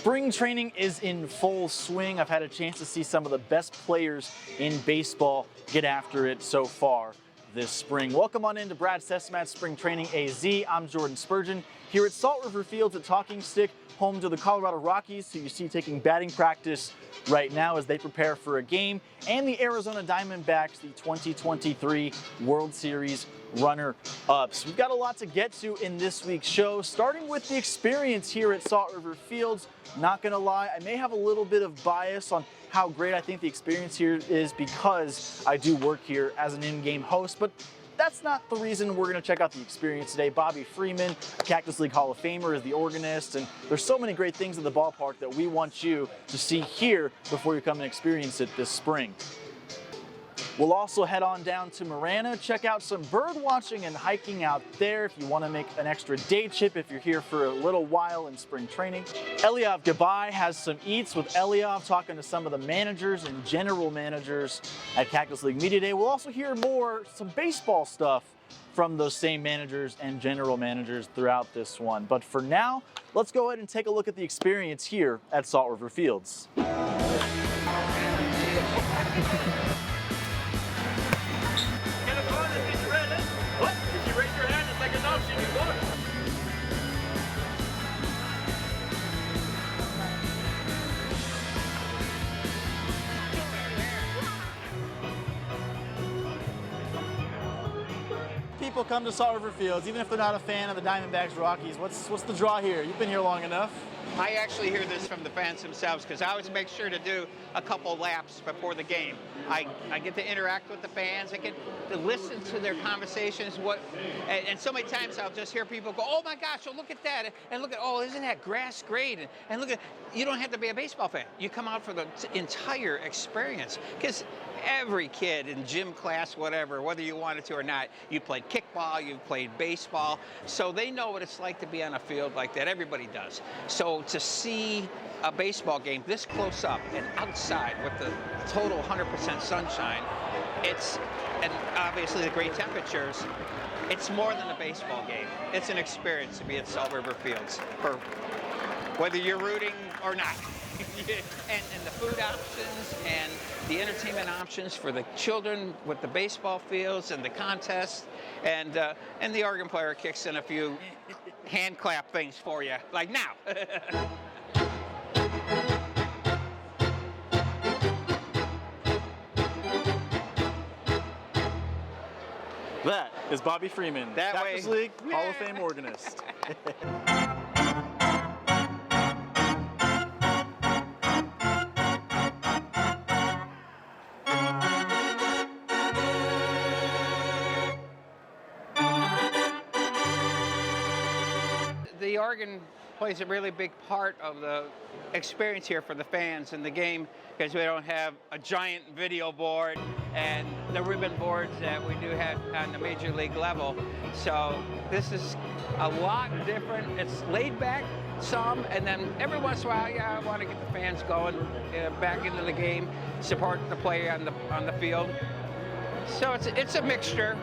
Spring training is in full swing. I've had a chance to see some of the best players in baseball get after it so far this spring. Welcome on into Brad Cesmat Spring Training AZ. I'm Jordan Spurgeon here at Salt River Fields at Talking Stick, home to the Colorado Rockies, who you see taking batting practice right now as they prepare for a game, and the Arizona Diamondbacks, the 2023 World Series runner-ups. We've got a lot to get to in this week's show, starting with the experience here at Salt River Fields. Not gonna lie, I may have a little bit of bias on how great I think the experience here is because I do work here as an in-game host, but that's not the reason we're going to check out the experience today. Bobby Freeman, a Cactus League Hall of Famer, is the organist, and there's so many great things in the ballpark that we want you to see here before you come and experience it this spring. We'll also head on down to Marana, check out some bird watching and hiking out there if you want to make an extra day trip if you're here for a little while in spring training. Eliav Gabay has some eats with Eliav, talking to some of the managers and general managers at Cactus League Media Day. We'll also hear some baseball stuff from those same managers and general managers throughout this one. But for now, let's go ahead and take a look at the experience here at Salt River Fields. People come to Salt River Fields, even if they're not a fan of the Diamondbacks Rockies. What's the draw here? You've been here long enough. I actually hear this from the fans themselves because I always make sure to do a couple laps before the game. I get to interact with the fans. I get to listen to their conversations. And so many times I'll just hear people go, "Oh my gosh, oh, look at that. And look at, oh, isn't that grass great? And look at," you don't have to be a baseball fan. You come out for the entire experience because every kid in gym class, whatever, whether you wanted to or not, you played kickball, you played baseball, so they know what it's like to be on a field like that. Everybody does. So to see a baseball game this close up and outside with the total 100% sunshine, and obviously the great temperatures, it's more than a baseball game. It's an experience to be at Salt River Fields, for whether you're rooting or not. and the food options and the entertainment options for the children with the baseball fields and the contests, and the organ player kicks in a few hand clap things for you, like now. That is Bobby Freeman, Cactus League Hall of Fame organist. The organ plays a really big part of the experience here for the fans in the game because we don't have a giant video board and the ribbon boards that we do have on the major league level. So this is a lot different. It's laid back some, and then every once in a while, yeah, I want to get the fans going back into the game, support the player on the field. So it's a mixture.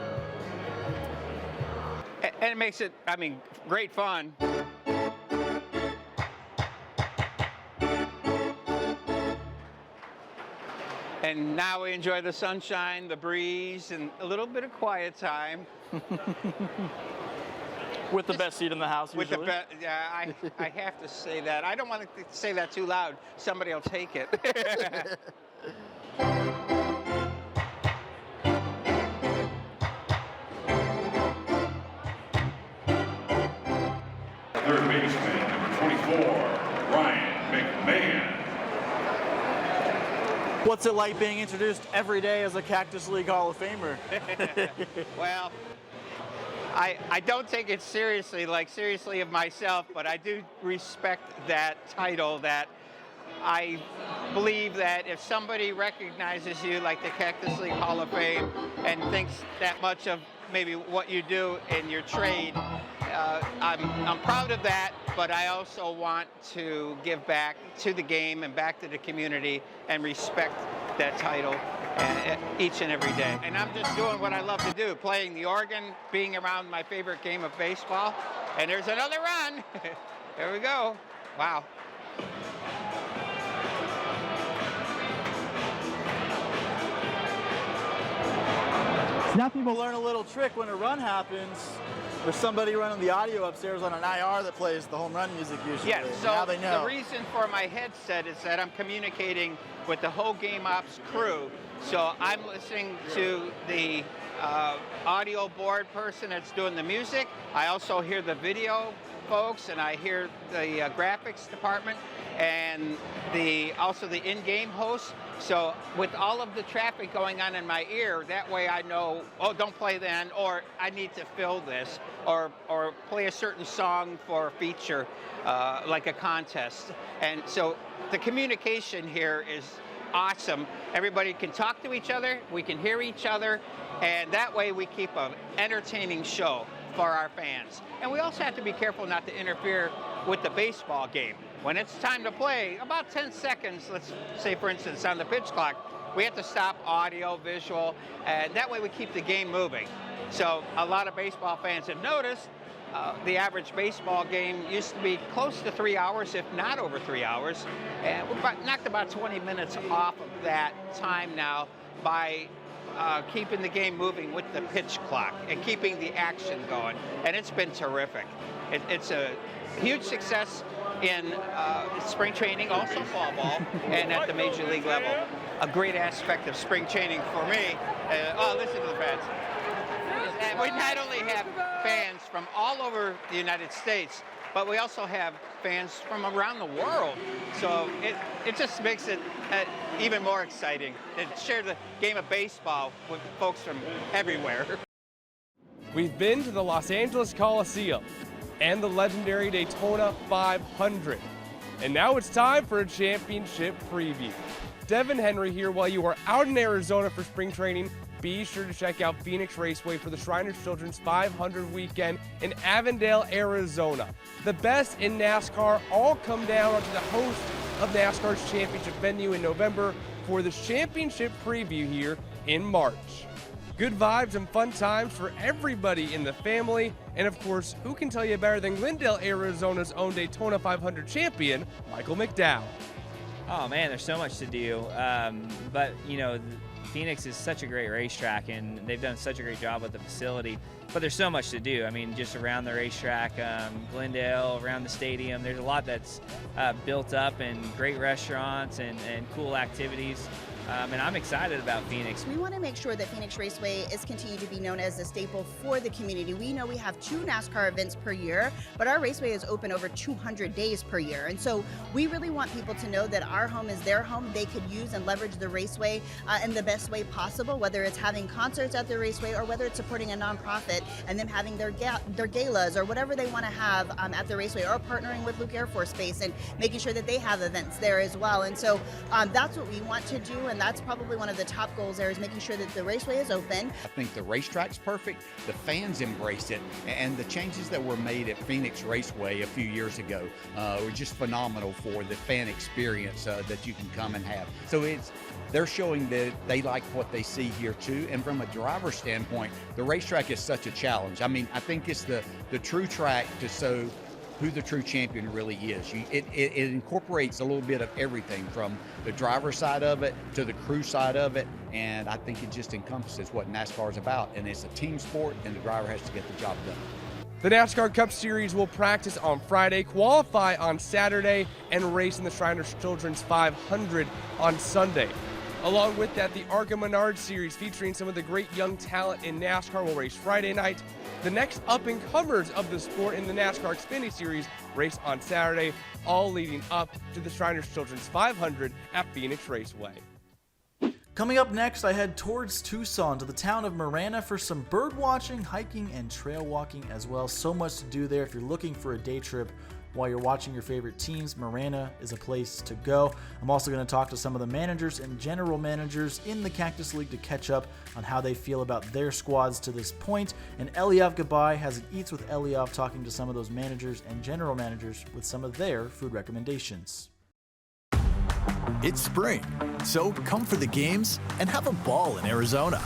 And it makes it, I mean, great fun. And now we enjoy the sunshine, the breeze, and a little bit of quiet time. With the best seat in the house, usually. With the yeah, I have to say that. I don't want to say that too loud. Somebody will take it. Third baseman, number 24, Ryan McMahon. What's it like being introduced every day as a Cactus League Hall of Famer? Well, I don't take it seriously of myself, but I do respect that title. That I believe that if somebody recognizes you like the Cactus League Hall of Fame and thinks that much of maybe what you do in your trade, I'm proud of that, but I also want to give back to the game and back to the community and respect that title each and every day. And I'm just doing what I love to do, playing the organ, being around my favorite game of baseball. And there's another run. There we go. Wow. Now people learn a little trick when a run happens. There's somebody running the audio upstairs on an IR that plays the home run music usually. Yes, so now they know. the reason for my headset is that I'm communicating with the whole Game Ops crew. So I'm listening to the audio board person that's doing the music. I also hear the video folks, and I hear the graphics department, and also the in-game host. So with all of the traffic going on in my ear, that way I know, oh, don't play then, or I need to fill this, or play a certain song for a feature, like a contest. And so the communication here is awesome. Everybody can talk to each other, we can hear each other, and that way we keep an entertaining show for our fans. And we also have to be careful not to interfere with the baseball game. When it's time to play, about 10 seconds, let's say for instance on the pitch clock, we have to stop audio, visual, and that way we keep the game moving. So a lot of baseball fans have noticed the average baseball game used to be close to 3 hours, if not over 3 hours. And we've knocked about 20 minutes off of that time now by keeping the game moving with the pitch clock and keeping the action going. And it's been terrific. It's a huge success in spring training, also fall ball, and at the major league level. A great aspect of spring training for me. Listen to the fans. And we not only have fans from all over the United States, but we also have fans from around the world. So it just makes it even more exciting to share the game of baseball with folks from everywhere. We've been to the Los Angeles Coliseum and the legendary Daytona 500. And now it's time for a championship preview. Devin Henry here. While you are out in Arizona for spring training, be sure to check out Phoenix Raceway for the Shriners Children's 500 weekend in Avondale, Arizona. The best in NASCAR all come down to the host of NASCAR's championship venue in November for the championship preview here in March. Good vibes and fun times for everybody in the family. And of course, who can tell you better than Glendale, Arizona's own Daytona 500 champion, Michael McDowell. Oh man, there's so much to do. But you know, Phoenix is such a great racetrack and they've done such a great job with the facility, but there's so much to do. I mean, just around the racetrack, Glendale, around the stadium, there's a lot that's built up, and great restaurants and cool activities. And I'm excited about Phoenix. We want to make sure that Phoenix Raceway is continued to be known as a staple for the community. We know we have 2 NASCAR events per year, but our raceway is open over 200 days per year. And so we really want people to know that our home is their home. They could use and leverage the raceway in the best way possible, whether it's having concerts at the raceway or whether it's supporting a nonprofit and them having their galas or whatever they want to have at the raceway, or partnering with Luke Air Force Base and making sure that they have events there as well. And so that's what we want to do, and that's probably one of the top goals there, is making sure that the raceway is open. I think the racetrack's perfect, the fans embrace it, and the changes that were made at Phoenix Raceway a few years ago were just phenomenal for the fan experience that you can come and have. So they're showing that they like what they see here too. And from a driver standpoint, the racetrack is such a challenge. I mean, I think it's the true track to show who the true champion really is. It incorporates a little bit of everything from the driver side of it to the crew side of it, and I think it just encompasses what NASCAR is about, and it's a team sport, and the driver has to get the job done. The NASCAR Cup Series will practice on Friday, qualify on Saturday, and race in the Shriners Children's 500 on Sunday. Along with that, the ARCA Menard Series, featuring some of the great young talent in NASCAR, will race Friday night. The next up-and-comers of the sport in the NASCAR Xfinity Series race on Saturday, all leading up to the Shriners Children's 500 at Phoenix Raceway. Coming up next, I head towards Tucson to the town of Marana for some bird watching, hiking, and trail walking as well. So much to do there. If you're looking for a day trip while you're watching your favorite teams, Marana is a place to go. I'm also going to talk to some of the managers and general managers in the Cactus League to catch up on how they feel about their squads to this point. And Eliav Gabay has an Eats with Eliav, talking to some of those managers and general managers with some of their food recommendations. It's spring, so come for the games and have a ball in Arizona.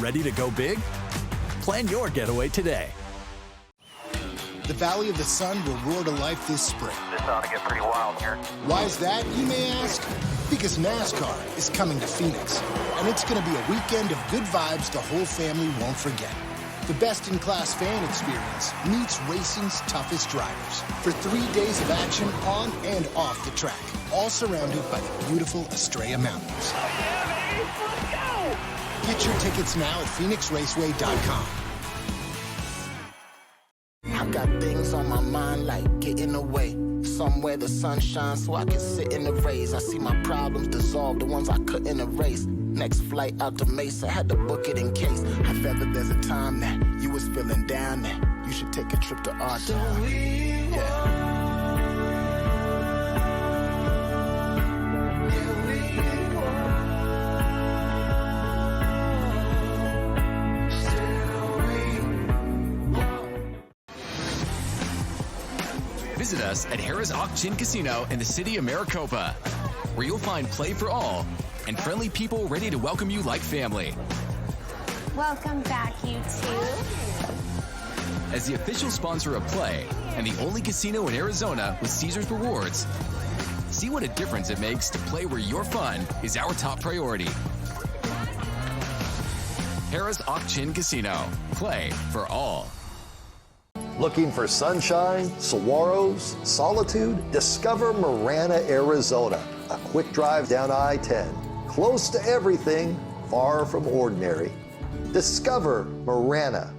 Ready to go big? Plan your getaway today. The Valley of the Sun will roar to life this spring. This ought to get pretty wild here. Why is that, you may ask? Because NASCAR is coming to Phoenix, and it's going to be a weekend of good vibes the whole family won't forget. The best-in-class fan experience meets racing's toughest drivers for 3 days of action on and off the track, all surrounded by the beautiful Estrella Mountains. Oh yeah, baby! Let's go! Get your tickets now at phoenixraceway.com. I got things on my mind like getting away. Somewhere the sun shines so I can sit in the rays. I see my problems dissolve, the ones I couldn't erase. Next flight out to Mesa, had to book it in case. If ever there's a time that you was feeling down, that you should take a trip to our town. Yeah. Visit us at Harrah's Auction Casino in the city of Maricopa, where you'll find play for all and friendly people ready to welcome you like family. Welcome back, you two. As the official sponsor of Play and the only casino in Arizona with Caesars Rewards, see what a difference it makes to play where your fun is our top priority. Harrah's Auction Casino. Play for all. Looking for sunshine, saguaros, solitude? Discover Marana, Arizona. A quick drive down I-10. Close to everything, far from ordinary. Discover Marana.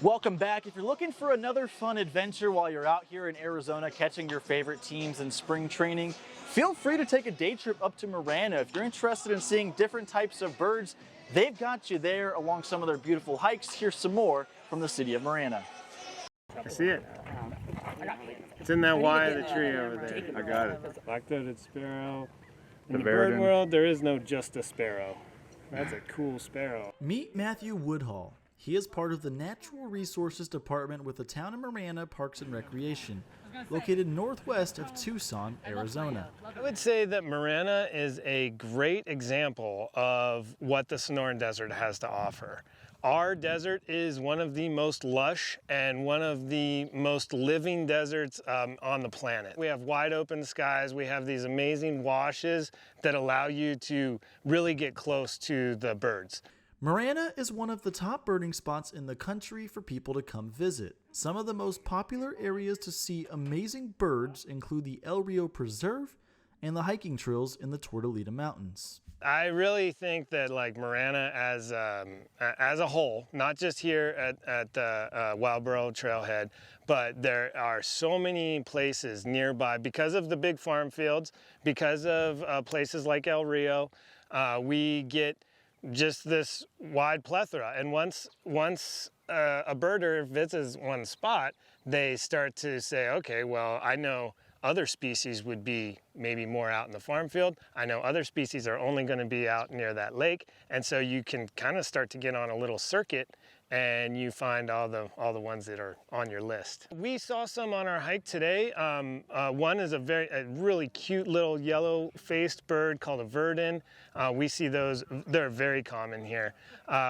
Welcome back. If you're looking for another fun adventure while you're out here in Arizona catching your favorite teams in spring training, feel free to take a day trip up to Marana. If you're interested in seeing different types of birds, they've got you there along some of their beautiful hikes. Here's some more from the city of Marana. I see it. It's in that Y of the tree over there. I got it. Black-throated sparrow. In the bird world, there is no just a sparrow. That's a cool sparrow. Meet Matthew Woodhall. He is part of the Natural Resources Department with the town of Marana Parks and Recreation, located northwest of Tucson, Arizona. I would say that Marana is a great example of what the Sonoran Desert has to offer. Our desert is one of the most lush and one of the most living deserts on the planet. We have wide open skies, we have these amazing washes that allow you to really get close to the birds. Marana is one of the top birding spots in the country for people to come visit. Some of the most popular areas to see amazing birds include the El Rio Preserve and the hiking trails in the Tortolita Mountains. I really think that like Marana as a whole, not just here at the Wildboro Trailhead, but there are so many places nearby because of the big farm fields, because of places like El Rio, we get just this wide plethora. And once a birder visits one spot, they start to say, okay, well, I know other species would be maybe more out in the farm field. I know other species are only going to be out near that lake. And so you can kind of start to get on a little circuit and you find all the ones that are on your list. We saw some on our hike today. One is a really cute little yellow-faced bird called a verdin. We see those, they're very common here.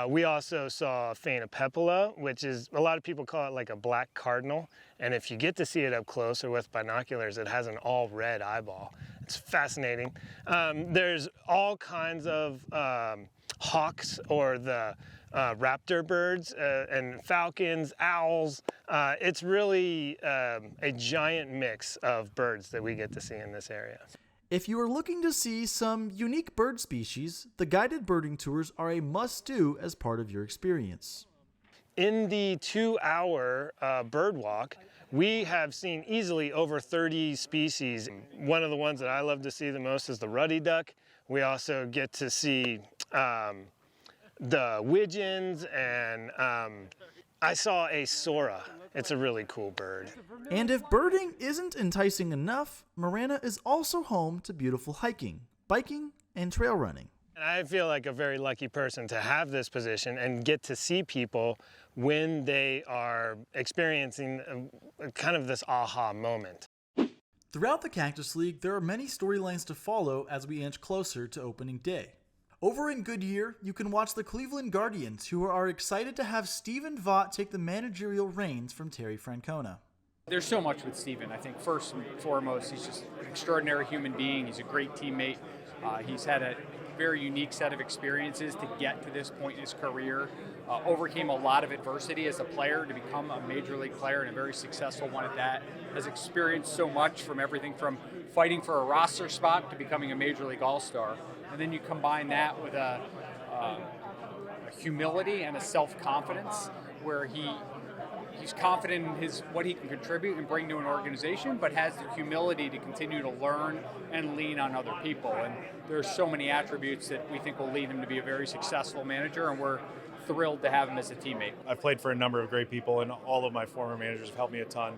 We also saw a phainopepala, which is, a lot of people call it like a black cardinal. And if you get to see it up close or with binoculars, it has an all red eyeball. It's fascinating. There's all kinds of hawks, or the raptor birds and falcons, owls. It's really a giant mix of birds that we get to see in this area. If you are looking to see some unique bird species, the guided birding tours are a must-do as part of your experience. In the 2-hour bird walk, we have seen easily over 30 species. One of the ones that I love to see the most is the ruddy duck. We also get to see the widgeons, and I saw a sora. It's a really cool bird. And if birding isn't enticing enough, Marana is also home to beautiful hiking, biking, and trail running. And I feel like a very lucky person to have this position and get to see people when they are experiencing kind of this aha moment. Throughout the Cactus League, there are many storylines to follow as we inch closer to opening day. Over in Goodyear, you can watch the Cleveland Guardians, who are excited to have Stephen Vaught take the managerial reins from Terry Francona. There's so much with Stephen. I think first and foremost, he's just an extraordinary human being. He's a great teammate. He's had a very unique set of experiences to get to this point in his career. Overcame a lot of adversity as a player to become a major league player, and a very successful one at that. Has experienced so much, from everything from fighting for a roster spot to becoming a major league all-star. And then you combine that with a humility and a self-confidence where he's confident in what he can contribute and bring to an organization, but has the humility to continue to learn and lean on other people. And there's so many attributes that we think will lead him to be a very successful manager, and we're thrilled to have him as a teammate. I've played for a number of great people, and all of my former managers have helped me a ton.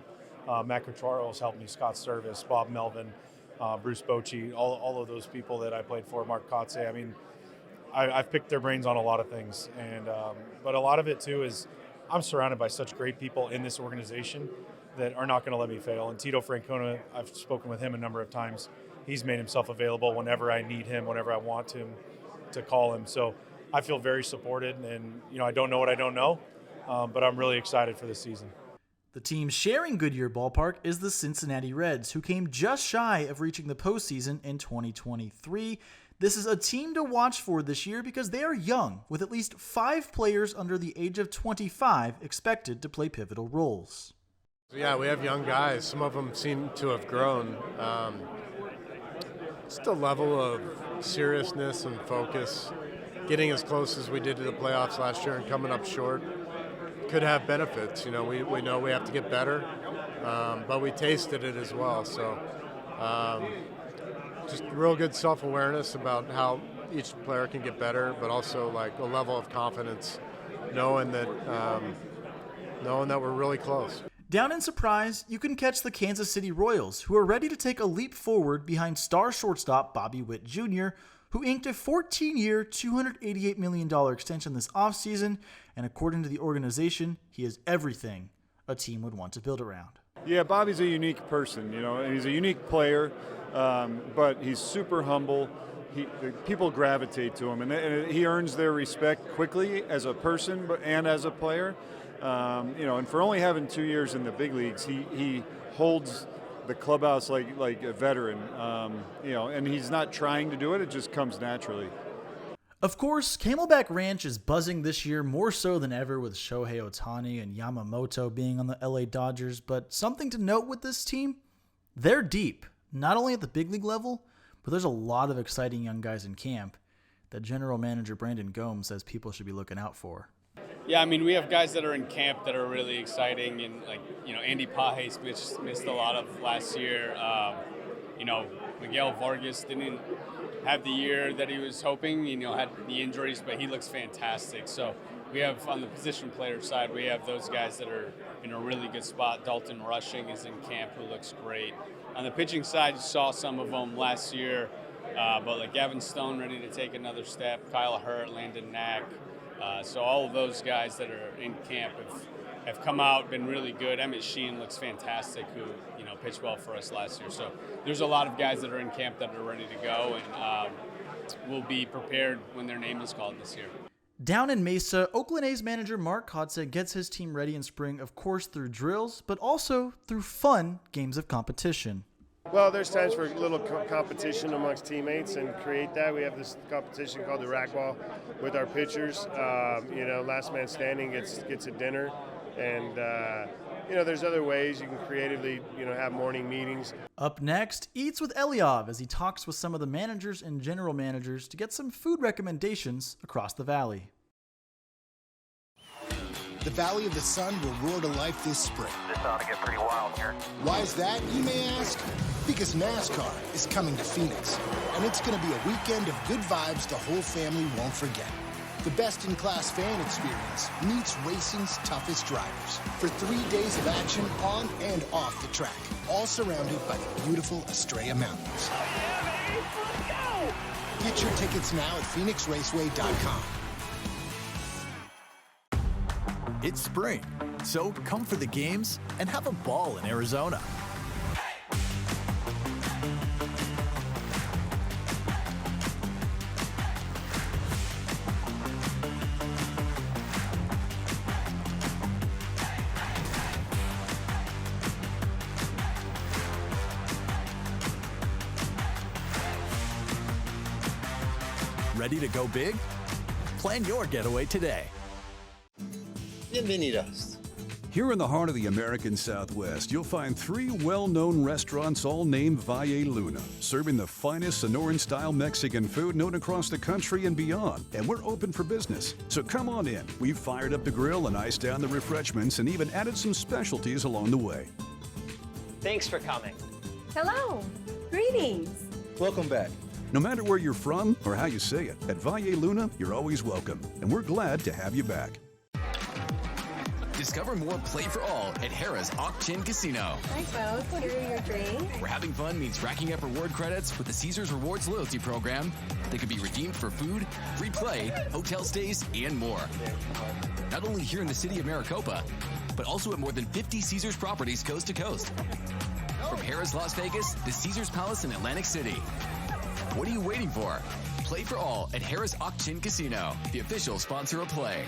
Matt Quattraro has helped me, Scott Service, Bob Melvin, Bruce Bochy, all of those people that I played for, Mark Kotze. I mean, I've picked their brains on a lot of things, and but a lot of it too is I'm surrounded by such great people in this organization that are not going to let me fail. And Tito Francona, I've spoken with him a number of times. He's made himself available whenever I need him, whenever I want him to call him. So I feel very supported, and I don't know what I don't know, but I'm really excited for this season. The team sharing Goodyear Ballpark is the Cincinnati Reds, who came just shy of reaching the postseason in 2023. This is a team to watch for this year because they are young, with at least 5 players under the age of 25 expected to play pivotal roles. Yeah, we have young guys. Some of them seem to have grown. Just a level of seriousness and focus, getting as close as we did to the playoffs last year and coming up short could have benefits. We know we have to get better, but we tasted it as well. So just real good self-awareness about how each player can get better, but also like a level of confidence, knowing that we're really close. Down in Surprise, you can catch the Kansas City Royals, who are ready to take a leap forward behind star shortstop Bobby Witt Jr., who inked a 14-year, $288 million extension this offseason, and according to the organization, he is everything a team would want to build around. Yeah, Bobby's a unique person, and he's a unique player, but he's super humble. People gravitate to him, and he earns their respect quickly as a person and as a player. And for only having 2 years in the big leagues, he holds the clubhouse like a veteran, and he's not trying to do it. It just comes naturally. Of course, Camelback Ranch is buzzing this year more so than ever with Shohei Ohtani and Yamamoto being on the LA Dodgers, but something to note with this team, they're deep, not only at the big league level, but there's a lot of exciting young guys in camp that general manager Brandon Gomes says people should be looking out for. Yeah, I mean, we have guys that are in camp that are really exciting, and Andy Pages missed a lot of last year. Miguel Vargas didn't have the year that he was hoping, had the injuries, but he looks fantastic. So we have, on the position player side, we have those guys that are in a really good spot. Dalton Rushing is in camp, who looks great. On the pitching side, you saw some of them last year, but like Gavin Stone ready to take another step, Kyle Hurt, Landon Knack. So all of those guys that are in camp have come out, been really good. Emmett Sheehan looks fantastic, who pitched well for us last year. So there's a lot of guys that are in camp that are ready to go, and will be prepared when their name is called this year. Down in Mesa, Oakland A's manager Mark Kotze gets his team ready in spring, of course, through drills, but also through fun games of competition. Well, there's times for a little competition amongst teammates and create that. We have this competition called the racquetball with our pitchers. Last man standing gets a dinner, and there's other ways you can creatively have morning meetings. Up next, Eats with Eliav as he talks with some of the managers and general managers to get some food recommendations across the valley. The Valley of the Sun will roar to life this spring. This ought to get pretty wild here. Why is that, you may ask? Because NASCAR is coming to Phoenix, and it's going to be a weekend of good vibes the whole family won't forget. The best-in-class fan experience meets racing's toughest drivers for 3 days of action on and off the track, all surrounded by the beautiful Estrella Mountains. Oh yeah, baby! Let's go! Get your tickets now at phoenixraceway.com. It's spring, so come for the games and have a ball in Arizona. Ready to go big? Plan your getaway today. Bienvenidos. Here in the heart of the American Southwest, you'll find 3 well-known restaurants all named Valle Luna, serving the finest Sonoran-style Mexican food known across the country and beyond. And we're open for business, so come on in. We've fired up the grill and iced down the refreshments and even added some specialties along the way. Thanks for coming. Hello. Greetings. Welcome back. No matter where you're from or how you say it, at Valle Luna, you're always welcome, and we're glad to have you back. Discover more Play for All at Harrah's Auction Casino. Hi, folks. What are your drinks? Where having fun means racking up reward credits with the Caesars Rewards loyalty program that can be redeemed for food, free play, hotel stays, and more. Not only here in the city of Maricopa, but also at more than 50 Caesars properties coast to coast. From Harrah's Las Vegas to Caesars Palace in Atlantic City. What are you waiting for? Play for All at Harrah's Auction Casino, the official sponsor of Play.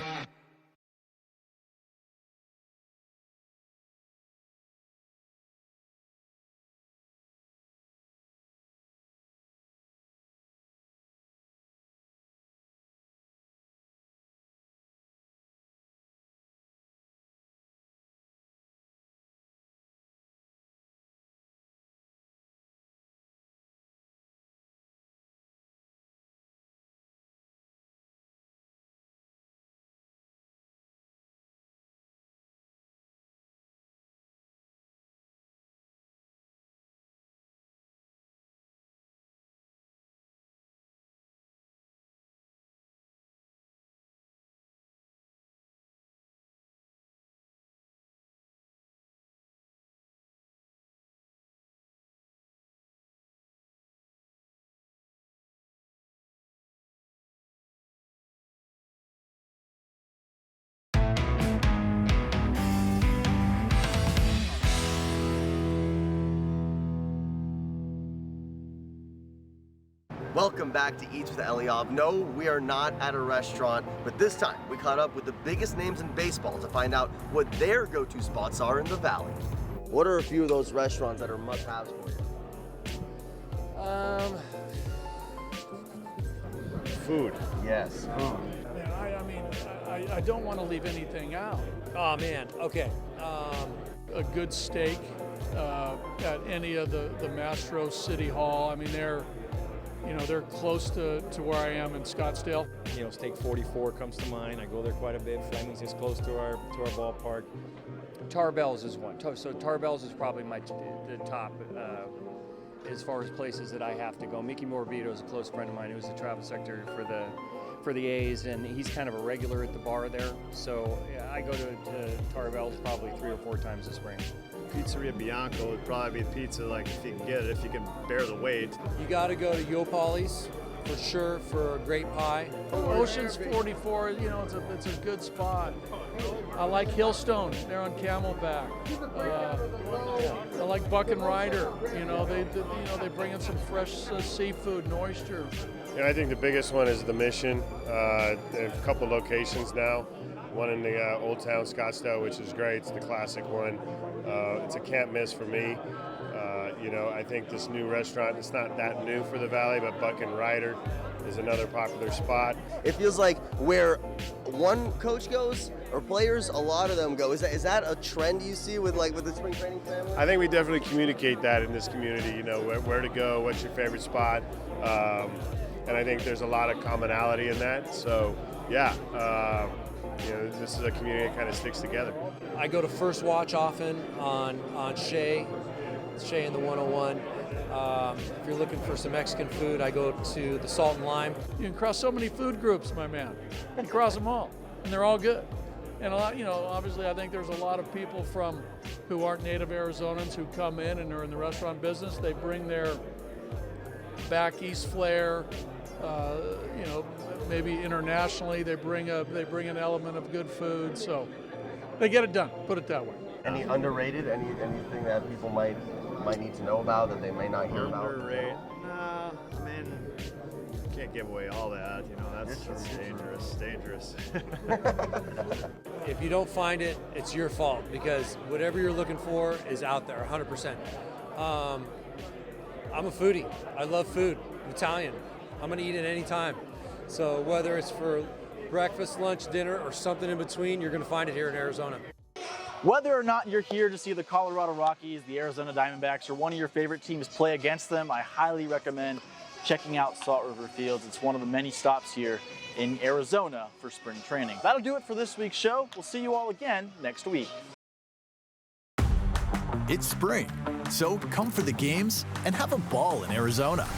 Welcome back to Eats with Eliav. No, we are not at a restaurant, but this time we caught up with the biggest names in baseball to find out what their go-to spots are in the Valley. What are a few of those restaurants that are must-haves for you? Food. Yes. I don't want to leave anything out. Oh man, okay. A good steak at any of the Mastro City Hall. I mean, they're close to where I am in Scottsdale. Steak 44 comes to mind. I go there quite a bit. Fleming's is close to our ballpark. Tarbell's is one. So Tarbell's is probably the top as far as places that I have to go. Mickey Morabito is a close friend of mine who's the travel secretary for the A's, and he's kind of a regular at the bar there. So yeah, I go to Tarbell's probably 3 or 4 times this spring. Pizzeria Bianco would probably be a pizza, like, if you can get it, if you can bear the weight. You got to go to Yopali's for sure for a great pie. Ocean's 44, it's a good spot. I like Hillstone. They're on Camelback. I like Buck and Ryder. They bring in some fresh seafood and oysters. Yeah, I think the biggest one is the Mission. There are a couple locations now. one in the Old Town Scottsdale, which is great. It's the classic one. It's a can't miss for me. You know, I think this new restaurant, it's not that new for the Valley, but Buck and Ryder is another popular spot. It feels like where one coach goes or players, a lot of them go. Is that a trend you see with the spring training family? I think we definitely communicate that in this community, you know, where to go, what's your favorite spot. And I think there's a lot of commonality in that. So, yeah, you know, this is a community that kind of sticks together. I go to First Watch often on Shea in the 101. If you're looking for some Mexican food, I go to the Salt and Lime. You can cross so many food groups, my man. You cross them all, and they're all good. And a lot, you know, obviously, I think there's a lot of people who aren't native Arizonans who come in and are in the restaurant business. They bring their back east flair. You know, maybe internationally, they bring an element of good food. So they get it done. Put it that way. Any underrated? Anything that people might need to know about that they may not hear about? Underrated? Nah, I mean, can't give away all that. You know, that's dangerous. If you don't find it, it's your fault, because whatever you're looking for is out there 100%. I'm a foodie. I love food. I'm Italian. I'm going to eat it any time. So whether it's for breakfast, lunch, dinner, or something in between, you're going to find it here in Arizona. Whether or not you're here to see the Colorado Rockies, the Arizona Diamondbacks, or one of your favorite teams play against them, I highly recommend checking out Salt River Fields. It's one of the many stops here in Arizona for spring training. That'll do it for this week's show. We'll see you all again next week. It's spring, so come for the games and have a ball in Arizona.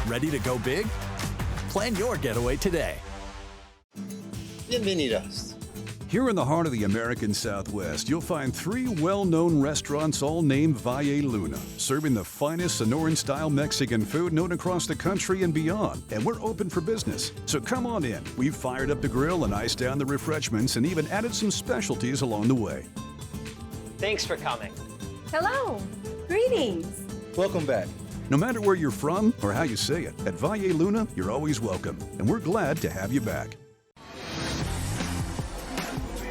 Ready to go big? Plan your getaway today. Bienvenidos. Here in the heart of the American Southwest, you'll find 3 well-known restaurants all named Valle Luna, serving the finest Sonoran-style Mexican food known across the country and beyond. And we're open for business, so come on in. We've fired up the grill and iced down the refreshments and even added some specialties along the way. Thanks for coming. Hello. Greetings. Welcome back. No matter where you're from or how you say it, at Valle Luna, you're always welcome, and we're glad to have you back.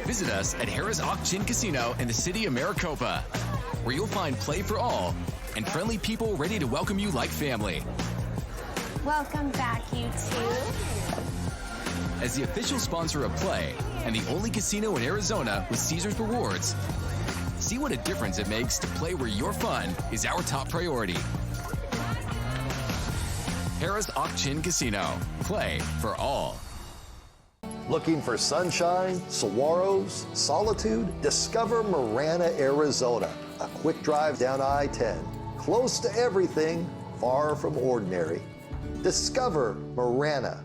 Visit us at Harrah's Auction Casino in the city of Maricopa, where you'll find play for all and friendly people ready to welcome you like family. Welcome back, you two. As the official sponsor of Play and the only casino in Arizona with Caesars Rewards, see what a difference it makes to play where your fun is our top priority. Harrah's Auction Casino. Play for all. Looking for sunshine, saguaros, solitude? Discover Marana, Arizona. A quick drive down I-10. Close to everything, far from ordinary. Discover Marana.